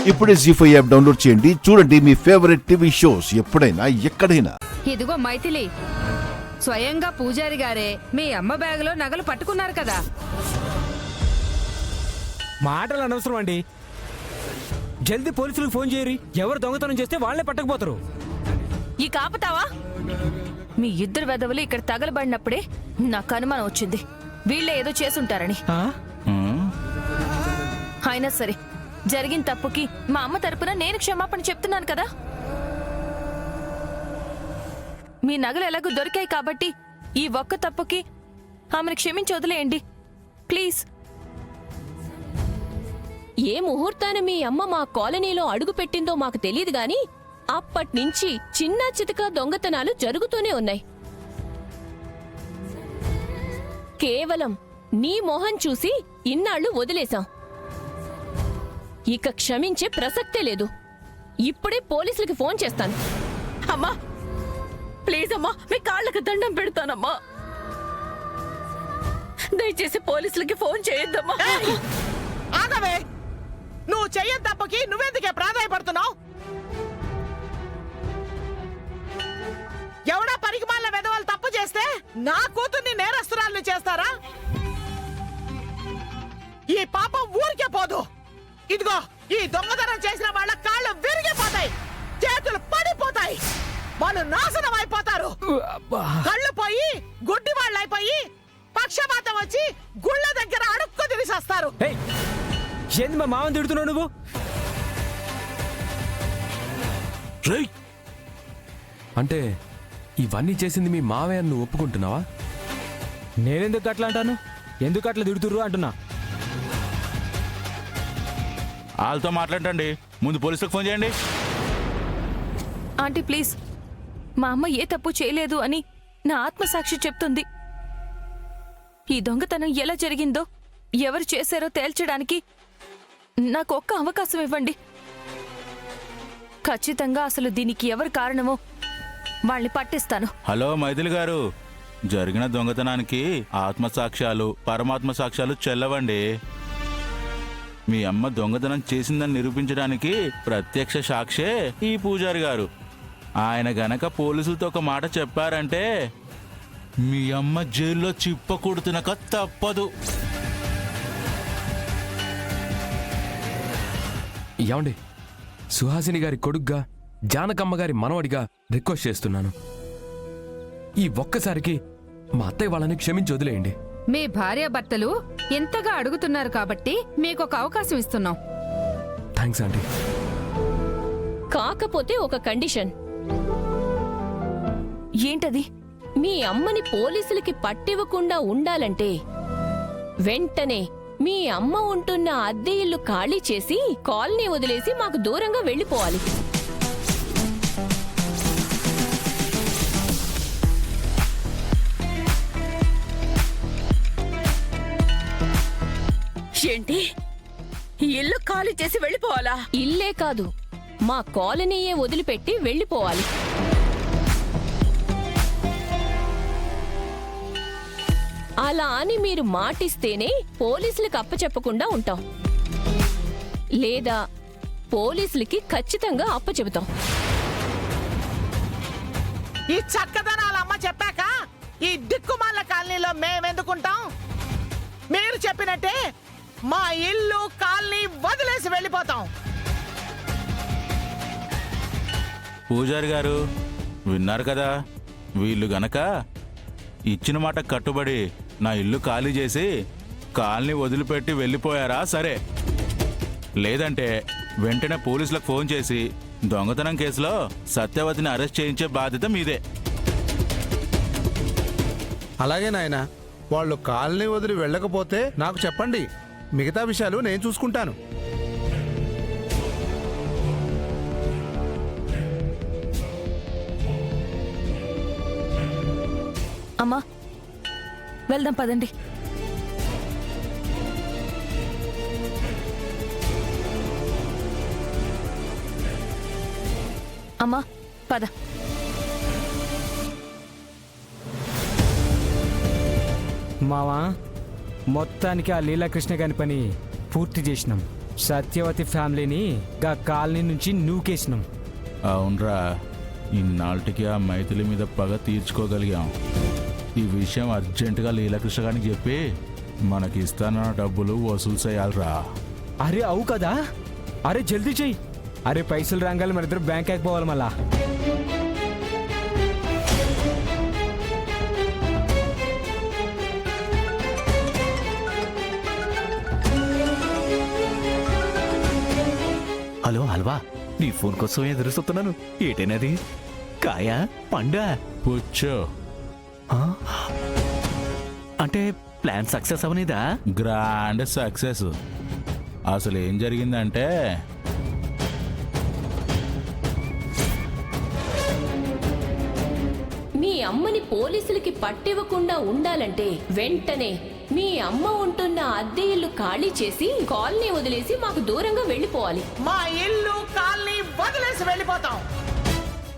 ఇప్పుడే జీ5 app download చేయండి. చూడండి మీ ఫేవరెట్ టీవీ షోస్ ఎప్పుడైనా ఎక్కడైనా. ఇదిగో మైథిలి, స్వయంగా పూజారి గారే మీ అమ్మ బ్యాగులో నగలు పట్టుకున్నారు కదా. మాటలు అనవసరం అండి. జల్దీ పోలీసులకు ఫోన్ చేయరి. ఎవరు దొంగతనం చేస్తే వాళ్ళే పట్టకపోతారు. ఈ కాపుతావా? మీ ఇద్దరు వెదవులు ఇక్కడ తగలబడినప్పుడే నాకు అనుమానం వచ్చింది. వీళ్ళే ఏదో చేసుంటారని. అయినా సరే, జరిగిన తప్పుకి మా అమ్మ తరపున నేను క్షమాపణ చెప్తున్నాను కదా. మీ నగలు ఎలాగో దొరికాయి కాబట్టి ఈ ఒక్క తప్పుకి ఆమెను క్షమించి వదిలేయండి ప్లీజ్. ఏ ముహూర్తాన మీ అమ్మ మా కాలనీలో అడుగు పెట్టిందో మాకు తెలియదు గాని అప్పట్నుంచి చిన్న చితక దొంగతనాలు జరుగుతూనే ఉన్నాయి. కేవలం నీ మొహం చూసి ఇన్నాళ్లు వదిలేశాం. ఇక క్షమించే ప్రసక్తే లేదు. ఇప్పుడే పోలీసులకి ఫోన్ చేస్తాను. అమ్మా ప్లీజ్ అమ్మా, మీ కాళ్ళకి దండం పెడతానమ్మా. దయచేసి పోలీసులకి ఫోన్ చేయొద్దమ్మా. ఆగవే, నువ్వు చెయ్యని తప్పకి నువ్వెందుకే ప్రాధాయపడుతున్నావు? ఎవడా పరిగమాల వెధవలు తప్పు చేస్తే నా కూతుర్ని నేరస్తురాల్ని చేస్తారా? ఈ పాపం ఊరికే పోదు. ఇదిగో ఈ దొంగతనం చేసిన వాళ్ళ కాళ్ళు విరిగిపోతాయి, చేతులు పడిపోతాయి, వాళ్ళు నాశనం అయిపోతారు. కళ్ళు పోయి గుడ్డి వాళ్ళు అయిపోయి పక్షపాతం వచ్చి గుళ్ళ దగ్గర అడుక్కు తిరిసేస్తారు. ఏంది మా మామని తిడుతున్నావు నువ్వు? అంటే ఇవన్నీ చేసింది మీ మావయ్య, నువ్వు ఒప్పుకుంటున్నావా? నేనెందుకు అట్లా అంటాను? ఎందుకు అట్లా తిడుతుర్రు అంటున్నా. వాళ్ళతో మాట్లాడండి, ముందు పోలీసులకు ఫోన్ చేయండి. ఆంటీ ప్లీజ్, మా అమ్మ ఏ తప్పు చేయలేదు అని నా ఆత్మసాక్షి చెప్తుంది. ఈ దొంగతనం ఎలా జరిగిందో, ఎవరు చేశారో తేల్చడానికి నాకు ఒక్క అవకాశం ఇవ్వండి. ఖచ్చితంగా అసలు దీనికి ఎవరు కారణమో వాళ్ళని పట్టిస్తాను. హలో మైథిలి గారు, జరిగిన దొంగతనానికి ఆత్మసాక్ష్యాలు పరమాత్మ సాక్ష్యాలు చెల్లవండి. మీ అమ్మ దొంగతనం చేసిందని నిరూపించడానికి ప్రత్యక్ష సాక్షే ఈ పూజారి గారు. ఆయన గనక పోలీసులతో ఒక మాట చెప్పారంటే మీ అమ్మ జైల్లో చిప్పకూడు తినక తప్పదు. ఏమండి, సుహాసిని గారి కొడుగ్గా, జానకమ్మ గారి మనవడిగా రిక్వెస్ట్ చేస్తున్నాను. ఈ ఒక్కసారికి మా అత్తయ్య వాళ్ళని క్షమించి వదిలేయండి. మీ భార్యాభర్తలు ఎంతగా అడుగుతున్నారు కాబట్టి మీకు ఒక అవకాశం ఇస్తున్నాం. Thanks aunty. కాకపోతే ఒక కండిషన్. ఏంటది? మీ అమ్మని పోలీసులకి పట్టివ్వకుండా ఉండాలంటే వెంటనే మీ అమ్మ ఉంటున్న అద్దె ఇల్లు ఖాళీ చేసి కాలనీ వదిలేసి మాకు దూరంగా వెళ్ళిపోవాలి. ఏంటి, ఇల్లు ఖాళీ చేసి వెళ్ళిపోవాలా? ఇల్లే కాదు, మా కాలనీయే వదిలిపెట్టి వెళ్ళిపోవాలి. అలా అని మీరు మాటిస్తేనే పోలీసులకు అప్పచెప్పకుండా ఉంటాం, లేదా పోలీసులకి ఖచ్చితంగా అప్పచెబుతాం. ఈ చక్కదనాల అమ్మ చెప్పాక ఈ దిక్కుమాల కాలనీలో మేమెందుకుంటాం? మీరు చెప్పినట్టే మా ఇల్లు కాలనీ వదిలేసి వెళ్ళిపోతాం. పూజారి గారు విన్నారు కదా, వీళ్ళు గనక ఇచ్చిన మాట కట్టుబడి నా ఇల్లు ఖాళీ చేసి కాలనీ వదిలిపెట్టి వెళ్ళిపోయారా సరే, లేదంటే వెంటనే పోలీసులకు ఫోన్ చేసి దొంగతనం కేసులో సత్యవతిని అరెస్ట్ చేయించే బాధ్యత మీదే. అలాగే నాయనా, వాళ్ళు కాలనీ వదిలి వెళ్ళకపోతే నాకు చెప్పండి, మిగతా విషయాలు నేను చూసుకుంటాను. అమ్మా వెళ్దాం పదండి. అమ్మా పద. మావా, మొత్తానికి ఆ లీలాకృష్ణ గారి పని పూర్తి చేసినాం. సత్యవతి ఫ్యామిలీని గా కాలనీ నుంచి నూకేసినాం. అవునరా, ఇన్నాళ్ళకి ఆ మైథిలి మీద పగ తీర్చుకోగలిగాం. ఈ విషయం అర్జెంటుగా లీలకృష్ణ గారికి చెప్పి మనకి ఇస్తానన్న డబ్బులు వసూలు చేయాలరా. అరే అవు కదా, అరే జల్దీ చెయ్యి. అరే పైసలు రంగాలి మన ఇద్దరు బ్యాంక్ ఎక్కిపోవాలి మళ్ళా. హలో హల్వా, నీ ఫోన్ కోసం ఎదురు చూస్తున్నాను. ఏటైనది? కాయ పండా? పుచ్చు. అంటే ప్లాన్ సక్సెస్ అవనేదా? Grand success. అసలు ఏం జరిగిందంటే మీ అమ్మని పోలీసులకి పట్టివ్వకుండా ఉండాలంటే వెంటనే మీ అమ్మ ఉంటున్న అద్దె ఇల్లు ఖాళీ చేసి కాలనీ వదిలేసి మాకు దూరంగా వెళ్ళిపోవాలి. మా ఇల్లు కాలనీ వదిలేసి వెళ్ళిపోతాం.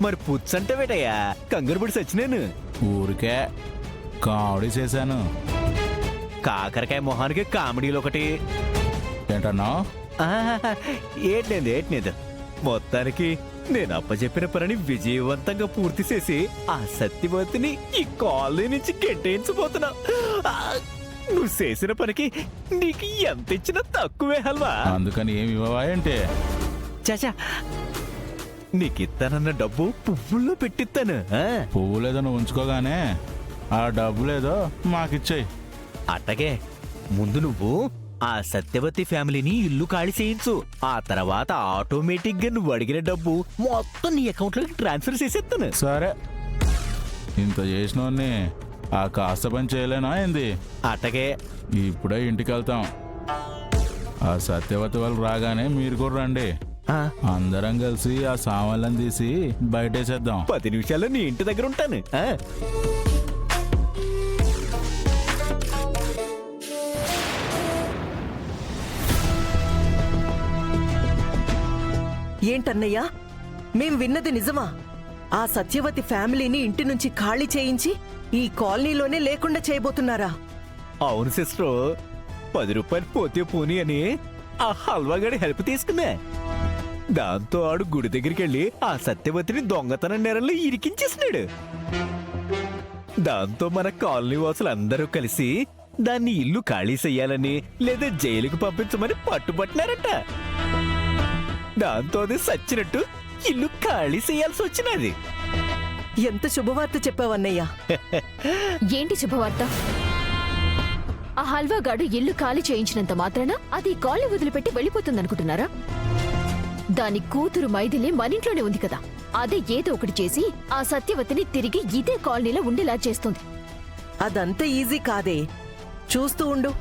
మరి పుచ్చంటే వేటయ్యా, కంగారుపడి సచ్చినాను. ఊరికే కామెడీ చేశాను. కాకరకాయ మొహానికి కామెడీలు ఒకటి. ఏంటన్నా? ఏట్లేదు. మొత్తానికి నేను అప్పచెప్పిన పనిని విజయవంతంగా పూర్తి చేసి ఆ సత్యవతిని ఈ కాలనీ నుంచి గెంటేయించబోతున్నా. నువ్వు చేసిన పనికి నీకు ఎంత ఇచ్చినా తక్కువే హల్వా. అందుకని ఏమి ఇవ్వవా అంటే? చాచా, నీకిస్తానన్న డబ్బు పువ్వుల్లో పెట్టిస్తాను. పువ్వులేదో నువ్వు ఉంచుకోగానే ఆ డబ్బులేదో మాకిచ్చేయి. అట్టగే ముందు నువ్వు ఆ సత్యవతి ఫ్యామిలీని ఇల్లు ఖాళీ చేయించు. ఆ తర్వాత ఆటోమేటిక్ గా నువ్వు అడిగిన డబ్బు మొత్తం నీ అకౌంట్ లోకి ట్రాన్స్ఫర్ చేసేస్తాను. సరే, ఇంత చేసినోన్ని ఆ కాస్త పని చేయలేనా ఏంది? అట్టగే ఇప్పుడే ఇంటికి వెళ్తాం. ఆ సత్యవతి వాళ్ళు రాగానే మీరు కూడా రండి. అందరం కలిసి ఆ సామాన్లను తీసి బయటేసేద్దాం. 10 నిమిషాల్లో నీ ఇంటి దగ్గర ఉంటాను. ఏంటన్నయ్యా, మేం విన్నది నిజమా? ఆ సత్యవతి ఫ్యామిలీని ఇంటి నుంచి ఖాళీ చేయించి ఈ కాలనీలోనే లేకుండా చేయబోతున్నారా? అవును సిస్టర్, 10 రూపాయలు పోతే పోనీ అని ఆ హల్వాగాడి హెల్ప్ తీసుకున్నా. దాంతో ఆడు గుడి దగ్గరికి వెళ్ళి ఆ సత్యవతిని దొంగతనం నేరంలో ఇరికించేసినాడు. దాంతో మన కాలనీ వాసులు అందరూ కలిసి దాన్ని ఇల్లు ఖాళీ చెయ్యాలని లేదా జైలుకు పంపించమని పట్టుబట్టినారట. దాంతో అది సచ్చినట్టు ఇల్లు ఖాళీ చేయాల్సి వచ్చినది. ఎంత శుభవార్త చెప్పావన్నయ్యా. ఏంటి శుభవార్త? ఆ హల్వాగాడు ఇల్లు ఖాళీ చేయించినంత మాత్రాన అది కాలనీ వదిలిపెట్టి వెళ్ళిపోతుందనుకుంటున్నారా? దాని కూతురు మైథిలి మనింట్లోనే ఉంది కదా, అదే ఏదో ఒకటి చేసి ఆ సత్యవతిని తిరిగి ఇదే కాలనీలో ఉండేలా చేస్తుంది. అదంత ఈజీ కాదే. చూస్తూ ఉండు,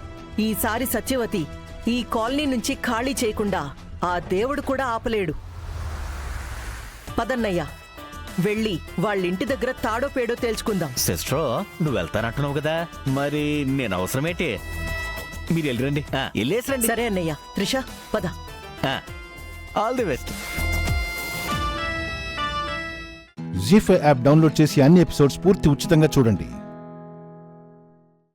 ఈసారి సత్యవతి ఈ కాలనీ నుంచి ఖాళీ చేయకుండా ఆ దేవుడు కూడా ఆపలేడు. పదన్నయ్యా, వెళ్ళి వాళ్ళింటి దగ్గర తాడో పేడో తేల్చుకుందాం. సిస్టర్, నువ్వు వెళ్తానంటున్నావు కదా, మరి నేను అవసరమేంటి? మీరు వెళ్ళిరండి, వెళ్ళేసిరండి. సరే అన్నయ్య. త్రిష, పద. All the best. Zee five app download చేసి అన్ని ఎపిసోడ్స్ పూర్తి ఉచితంగా చూడండి.